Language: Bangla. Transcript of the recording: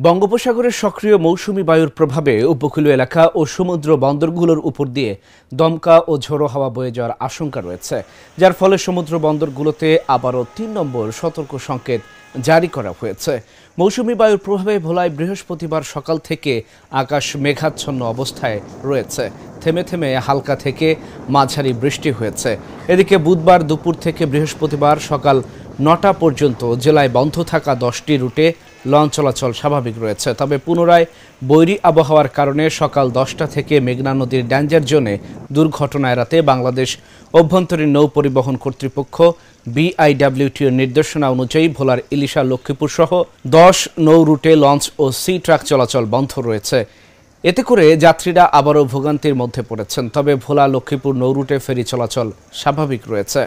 বঙ্গোপসাগরের সক্রিয় মৌসুমী বায়ুর প্রভাবে উপকূলীয় এলাকা ও সমুদ্র বন্দরগুলোর উপর দিয়ে দমকা ও ঝোড়ো হাওয়া বয়ে যাওয়ার আশঙ্কা রয়েছে, যার ফলে সমুদ্র বন্দরগুলোতে আবারও ৩ নম্বর সতর্ক সংকেত জারি করা হয়েছে। মৌসুমী বায়ুর প্রভাবে ভোলায় বৃহস্পতিবার সকাল থেকে আকাশ মেঘাচ্ছন্ন অবস্থায় রয়েছে। থেমে থেমে হালকা থেকে মাঝারি বৃষ্টি হয়েছে। এদিকে বুধবার দুপুর থেকে বৃহস্পতিবার সকাল ৯টা পর্যন্ত জেলায় বন্ধ থাকা 10টি রুটে লঞ্চ চলাচল স্বাভাবিক রয়েছে। তবে পুনরায় বৈরী আবহাওয়ার কারণে সকাল 10টা থেকে মেঘনা নদীর ডেঞ্জার জোনে দুর্ঘটনা এড়াতে বাংলাদেশ অভ্যন্তরীণ নৌ পরিবহন কর্তৃপক্ষ BIWTOর নির্দেশনা অনুযায়ী ভোলার ইলিশা লক্ষ্মীপুর সহ 10 নৌ রুটে লঞ্চ ও সি ট্রাক চলাচল বন্ধ রয়েছে। এতে করে যাত্রীরা আবারও ভোগান্তির মধ্যে পড়েছেন। তবে ভোলা লক্ষ্মীপুর নৌ রুটে ফেরি চলাচল স্বাভাবিক রয়েছে।